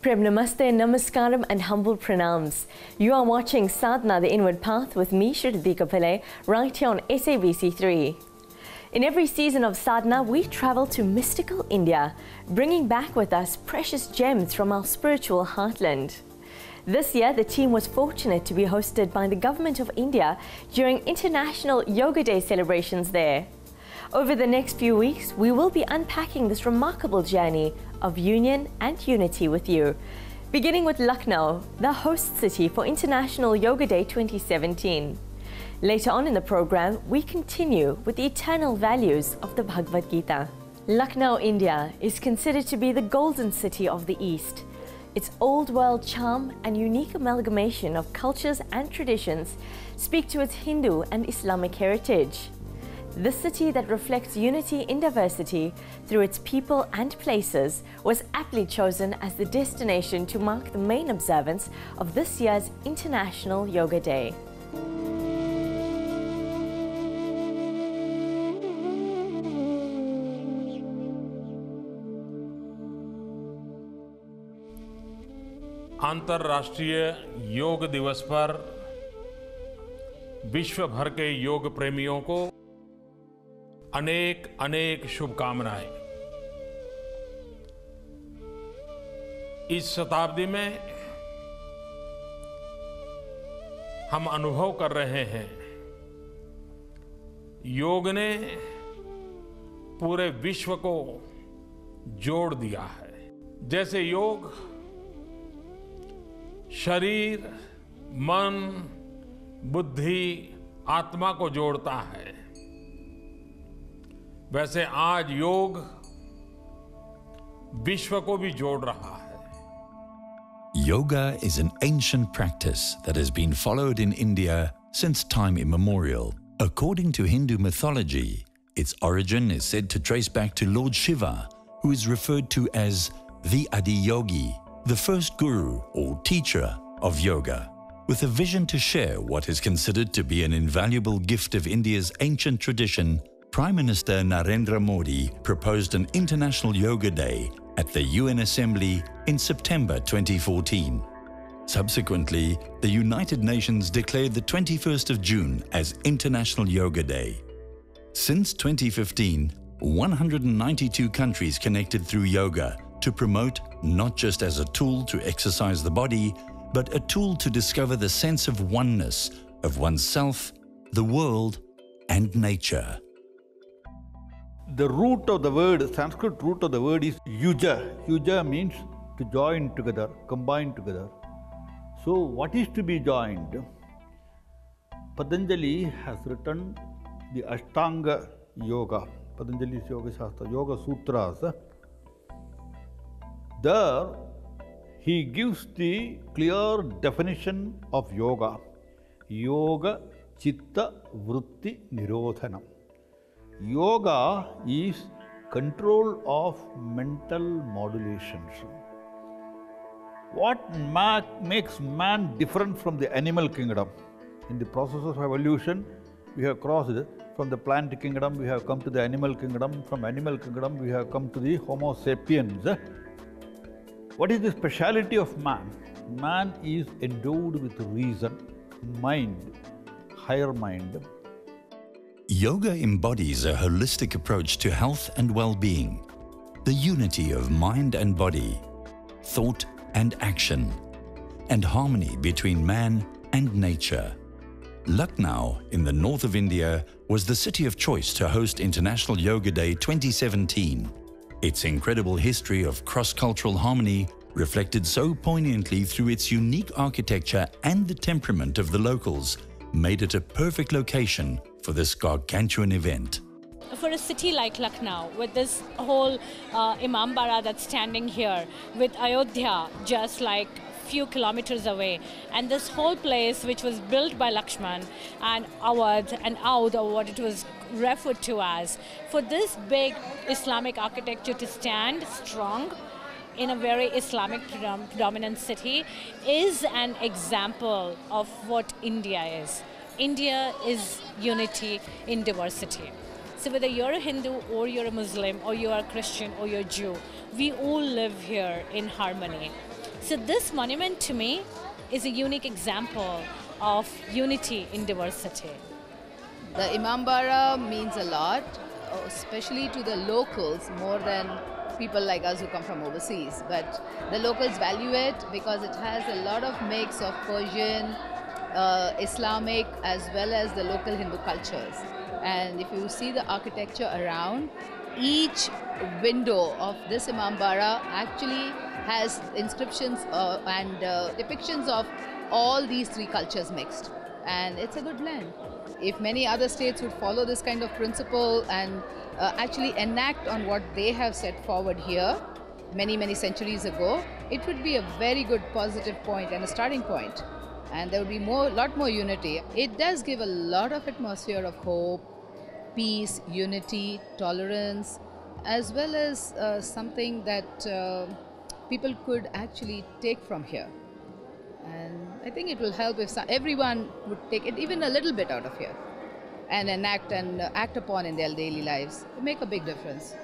Prem Namaste, Namaskaram and humble pranams. You are watching Sadhana, the Inward Path with me, Shridika Pillai, right here on SABC3. In every season of Sadhana, we travel to mystical India, bringing back with us precious gems from our spiritual heartland. This year, the team was fortunate to be hosted by the Government of India during International Yoga Day celebrations there. Over the next few weeks, we will be unpacking this remarkable journey of union and unity with you, beginning with Lucknow, the host city for International Yoga Day 2017. Later on in the program, we continue with the eternal values of the Bhagavad Gita. Lucknow, India is considered to be the golden city of the East. Its old world charm and unique amalgamation of cultures and traditions speak to its Hindu and Islamic heritage. This city that reflects unity in diversity through its people and places was aptly chosen as the destination to mark the main observance of this year's International Yoga Day. अंतर्राष्ट्रीय योग दिवस पर विश्व भर के योग प्रेमियों को अनेक अनेक शुभकामनाएं। इस शताब्दी में हम अनुभव कर रहे हैं, योग ने पूरे विश्व को जोड़ दिया है। जैसे योग शरीर, मन, बुद्धि, आत्मा को जोड़ता है, वैसे आज योग विश्व को भी जोड़ रहा है। Yoga is an ancient practice that has been followed in India since time immemorial. According to Hindu mythology, its origin is said to trace back to Lord Shiva, who is referred to as the Adiyogi, the first guru or teacher of yoga. With a vision to share what is considered to be an invaluable gift of India's ancient tradition, Prime Minister Narendra Modi proposed an International Yoga Day at the UN Assembly in September 2014. Subsequently, the United Nations declared the 21st of June as International Yoga Day. Since 2015, 192 countries connected through yoga to promote not just as a tool to exercise the body, but a tool to discover the sense of oneness of oneself, the world, and nature. The root of the word, Sanskrit root of the word is yuja. Yuja means to join together, combine together. So what is to be joined? Patanjali has written the Ashtanga Yoga, Patanjali's Yoga Shastra, Yoga Sutras. There he gives the clear definition of yoga. Yoga Chitta Vritti Nirodhanam. Yoga is control of mental modulations. What makes man different from the animal kingdom? In the process of evolution, we have crossed from the plant kingdom, we have come to the animal kingdom. From animal kingdom, we have come to the Homo sapiens. What is the speciality of man? Man is endowed with reason, mind, higher mind. Yoga embodies a holistic approach to health and well-being, the unity of mind and body, thought and action, and harmony between man and nature. Lucknow, in the north of India, was the city of choice to host International Yoga Day 2017. Its incredible history of cross-cultural harmony reflected so poignantly through its unique architecture and the temperament of the locals made it a perfect location for this gargantuan event. For a city like Lucknow, with this whole Imambara that's standing here, with Ayodhya just like few kilometers away, and this whole place which was built by Lakshman and Awadh and Audh, or what it was referred to as, for this big Islamic architecture to stand strong in a very Islamic predominant city is an example of what India is. India is unity in diversity. So whether you're a Hindu or you're a Muslim or you're a Christian or you're a Jew, we all live here in harmony. So this monument to me is a unique example of unity in diversity. The Imambara means a lot, especially to the locals more than people like us who come from overseas. But the locals value it because it has a lot of mix of Persian, Islamic as well as the local Hindu cultures. And if you see the architecture around, each window of this Imambara actually has inscriptions and depictions of all these three cultures mixed. And it's a good blend. If many other states would follow this kind of principle and actually enact on what they have set forward here many centuries ago, it would be a very good positive point and a starting point. And there would be lot more unity. It does give a lot of atmosphere of hope, peace, unity, tolerance, as well as something that people could actually take from here. And I think it will help if everyone would take it even a little bit out of here and enact and act upon in their daily lives. It make a big difference.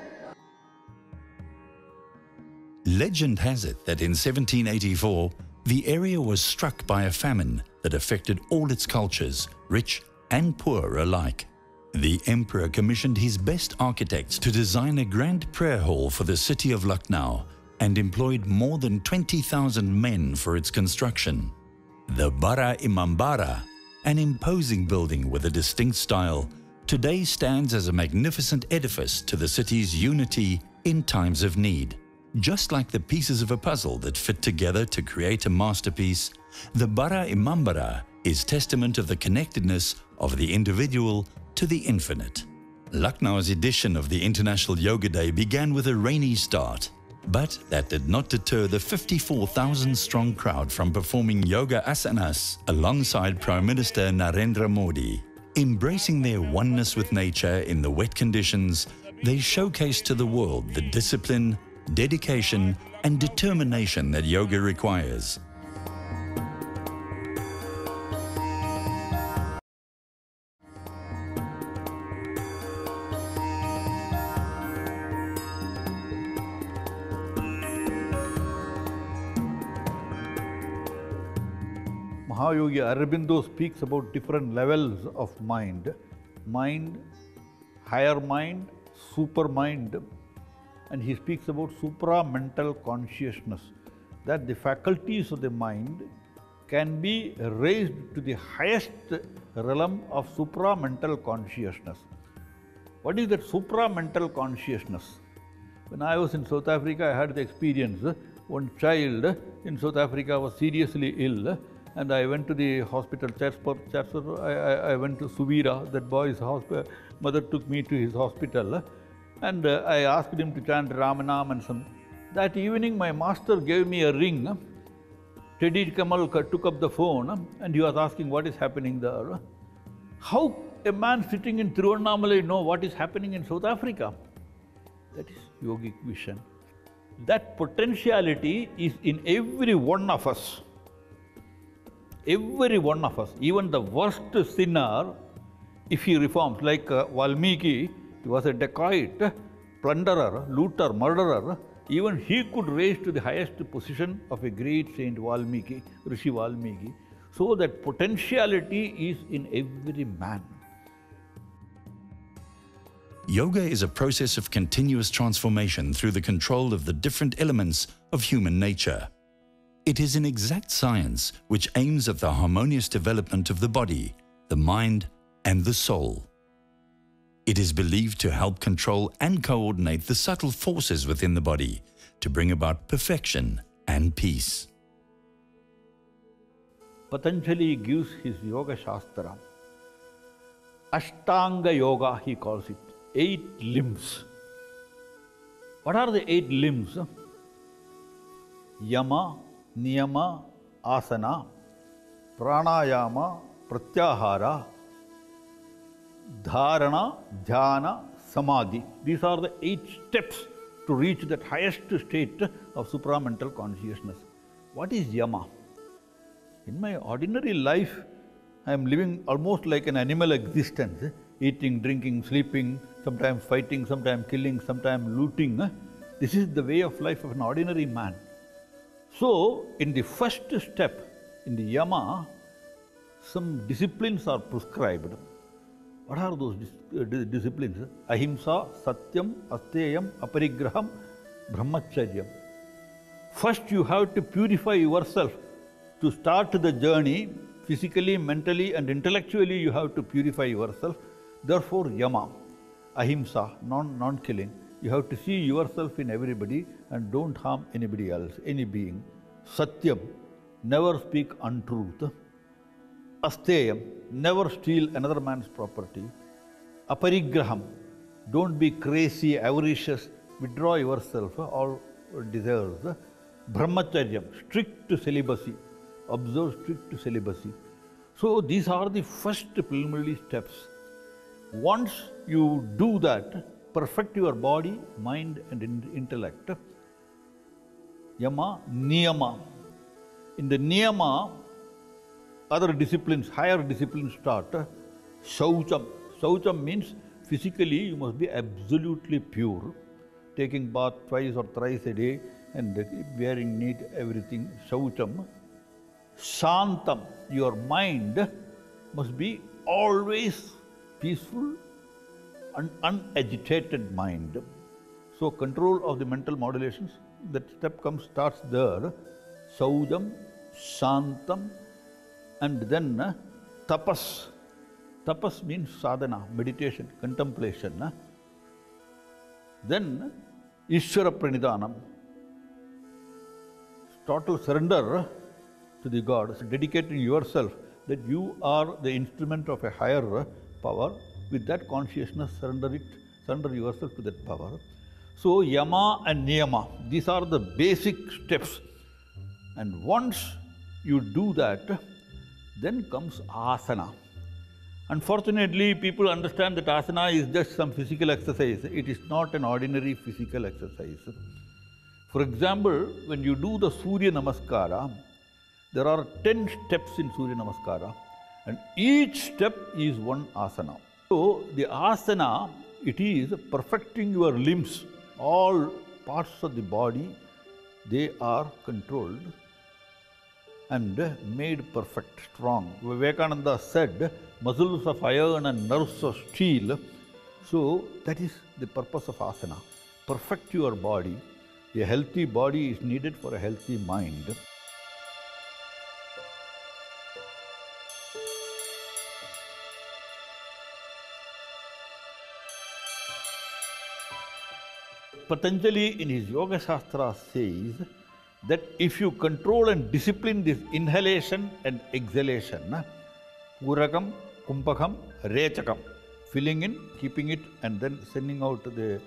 Legend has it that in 1784, the area was struck by a famine that affected all its cultures, rich and poor alike. The emperor commissioned his best architects to design a grand prayer hall for the city of Lucknow and employed more than 20,000 men for its construction. The Bara Imambara, an imposing building with a distinct style, today stands as a magnificent edifice to the city's unity in times of need. Just like the pieces of a puzzle that fit together to create a masterpiece, the Bara Imambara is testament of the connectedness of the individual to the infinite. Lucknow's edition of the International Yoga Day began with a rainy start, but that did not deter the 54,000-strong crowd from performing yoga asanas alongside Prime Minister Narendra Modi. Embracing their oneness with nature in the wet conditions, they showcased to the world the discipline, dedication and determination that yoga requires. Mahayogi Aurobindo speaks about different levels of mind. Mind, higher mind, super mind. And he speaks about supra-mental consciousness, that the faculties of the mind can be raised to the highest realm of supra-mental consciousness. What is that supra-mental consciousness? When I was in South Africa, I had the experience. One child in South Africa was seriously ill, and I went to the hospital. I went to Suvira, that boy's hospital. Mother took me to his hospital. And I asked him to chant Ramanam and some. That evening my master gave me a ring. Teddy Kamal took up the phone and he was asking what is happening there. How a man sitting in Tiruvannamalai know what is happening in South Africa? That is yogic vision. That potentiality is in every one of us. Every one of us, even the worst sinner, if he reforms, like Valmiki, he was a dacoit, plunderer, looter, murderer. Even he could raise to the highest position of a great saint Valmiki, Rishi Valmiki. So that potentiality is in every man. Yoga is a process of continuous transformation through the control of the different elements of human nature. It is an exact science which aims at the harmonious development of the body, the mind, and the soul. It is believed to help control and coordinate the subtle forces within the body to bring about perfection and peace. Patanjali gives his Yoga Shastra. Ashtanga Yoga, he calls it. 8 limbs. What are the 8 limbs? Yama, Niyama, Asana, Pranayama, Pratyahara, Dharana, Dhyana, Samadhi. These are the 8 steps to reach that highest state of supramental consciousness. What is Yama? In my ordinary life, I am living almost like an animal existence, eating, drinking, sleeping, sometimes fighting, sometimes killing, sometimes looting. This is the way of life of an ordinary man. So, in the first step, in the yama, some disciplines are prescribed. What are those disciplines? Ahimsa, Satyam, Asteyam, Aparigraham, Brahmacharyam. First, you have to purify yourself. To start the journey, physically, mentally, and intellectually, you have to purify yourself. Therefore, yama, ahimsa, non-killing. You have to see yourself in everybody and don't harm anybody else, any being. Satyam, never speak untruth. Asteyam, never steal another man's property. Aparigraham, don't be crazy, avaricious, withdraw yourself, all desires. Brahmacharyam, strict celibacy, observe strict celibacy. So these are the first preliminary steps. Once you do that, perfect your body, mind and intellect. Yama, niyama. In the niyama, other disciplines, higher disciplines start. Shaucham. Shaucham means physically you must be absolutely pure. Taking bath twice or thrice a day and wearing neat everything. Shaucham. Shantam. Your mind must be always peaceful and unagitated mind. So control of the mental modulations, that step starts there. Saujam, Shantam, and then tapas. Tapas means sadhana, meditation, contemplation. Then Ishvara Pranidhanam, total surrender to the God, dedicating yourself that you are the instrument of a higher power. With that consciousness, surrender yourself to that power. So yama and niyama, these are the basic steps. And once you do that, then comes asana. Unfortunately, people understand that asana is just some physical exercise. It is not an ordinary physical exercise. For example, when you do the Surya Namaskara, there are 10 steps in Surya Namaskara, and each step is one asana. So, the asana, it is perfecting your limbs. All parts of the body, they are controlled and made perfect, strong. Vivekananda said, muscles of iron and nerves of steel. So, that is the purpose of asana. Perfect your body. A healthy body is needed for a healthy mind. Patanjali in his Yoga Shastra says that if you control and discipline this inhalation and exhalation, Purakam, Kumpakam, Rechakam, filling in, keeping it and then sending out the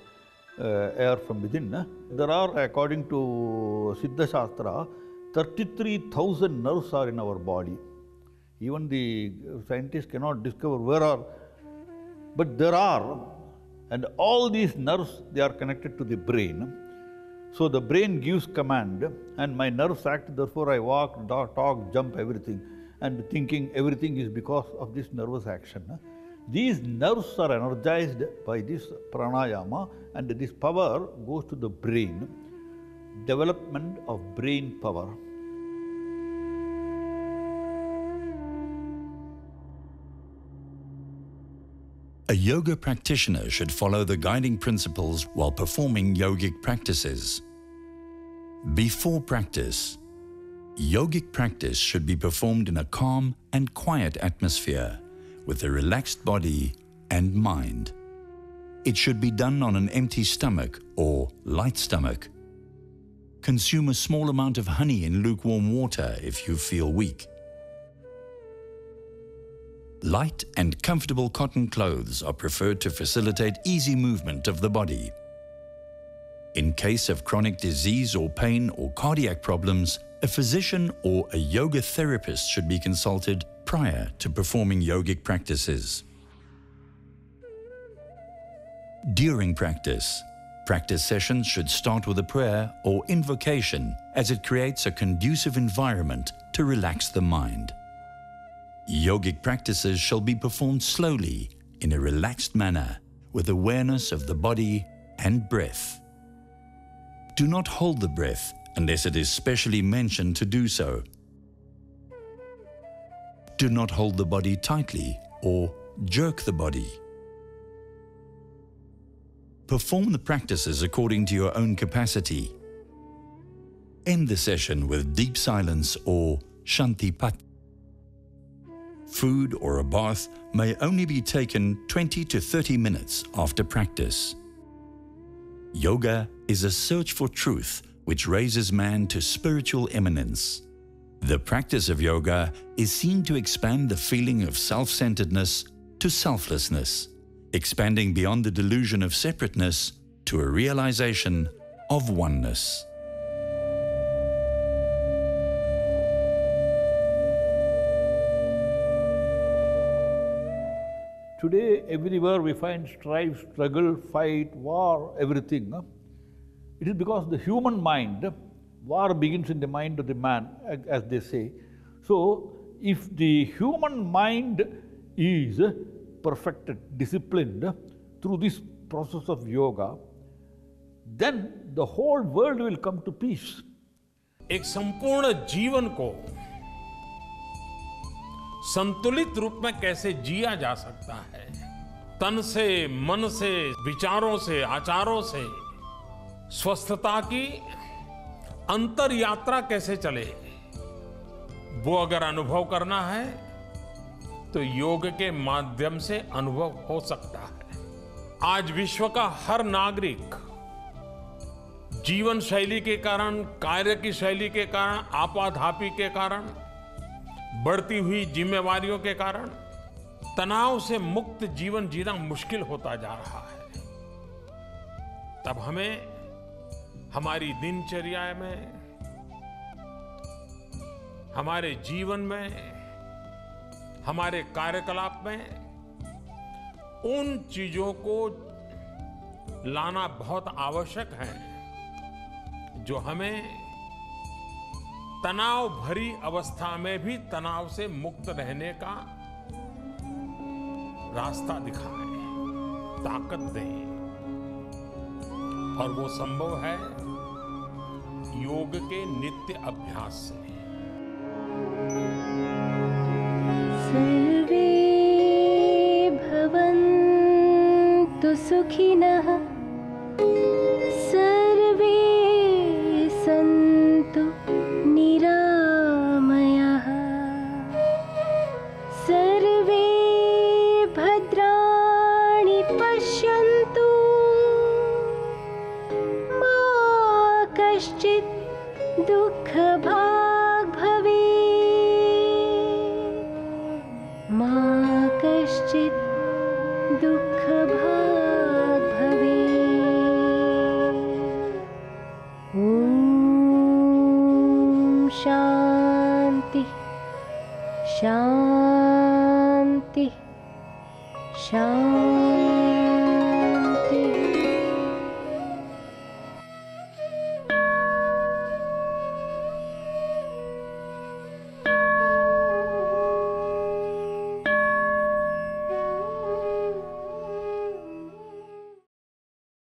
air from within, there are, according to Siddha Shastra, 33,000 nerves are in our body. Even the scientists cannot discover where are, but there are. And all these nerves, they are connected to the brain. So the brain gives command and my nerves act, therefore I walk, talk, jump, everything. And thinking everything is because of this nervous action. These nerves are energized by this pranayama and this power goes to the brain. Development of brain power. A yoga practitioner should follow the guiding principles while performing yogic practices. Before practice, yogic practice should be performed in a calm and quiet atmosphere with a relaxed body and mind. It should be done on an empty stomach or light stomach. Consume a small amount of honey in lukewarm water if you feel weak. Light and comfortable cotton clothes are preferred to facilitate easy movement of the body. In case of chronic disease or pain or cardiac problems, a physician or a yoga therapist should be consulted prior to performing yogic practices. During practice sessions should start with a prayer or invocation as it creates a conducive environment to relax the mind. Yogic practices shall be performed slowly in a relaxed manner with awareness of the body and breath. Do not hold the breath unless it is specially mentioned to do so. Do not hold the body tightly or jerk the body. Perform the practices according to your own capacity. End the session with deep silence or shanti pat. Food or a bath may only be taken 20 to 30 minutes after practice. Yoga is a search for truth which raises man to spiritual eminence. The practice of yoga is seen to expand the feeling of self-centeredness to selflessness, expanding beyond the delusion of separateness to a realization of oneness. Today, everywhere we find strife, struggle, fight, war, everything. It is because the human mind, war begins in the mind of the man, as they say. So, if the human mind is perfected, disciplined through this process of yoga, then the whole world will come to peace. एक संपूर्ण जीवन को संतुलित रूप में कैसे जिया जा सकता है, तन से, मन से, विचारों से, आचारों से स्वस्थता की अंतर यात्रा कैसे चले, वो अगर अनुभव करना है तो योग के माध्यम से अनुभव हो सकता है। आज विश्व का हर नागरिक जीवन शैली के कारण, कार्य की शैली के कारण, आपाधापी के कारण, बढ़ती हुई जिम्मेवारियों के कारण तनाव से मुक्त जीवन जीना मुश्किल होता जा रहा है। तब हमें हमारी दिनचर्या में, हमारे जीवन में, हमारे कार्यकलाप में उन चीजों को लाना बहुत आवश्यक है जो हमें तनाव भरी अवस्था में भी तनाव से मुक्त रहने का रास्ता दिखाए, ताकत दे। और वो संभव है योग के नित्य अभ्यास से। सर्वे भवन्तु सुखिनः, सर्वे सन्तु निरामयाः, सर्वे भद्राणि पश्यन्तु, मा कश्चित् दुःखभाग्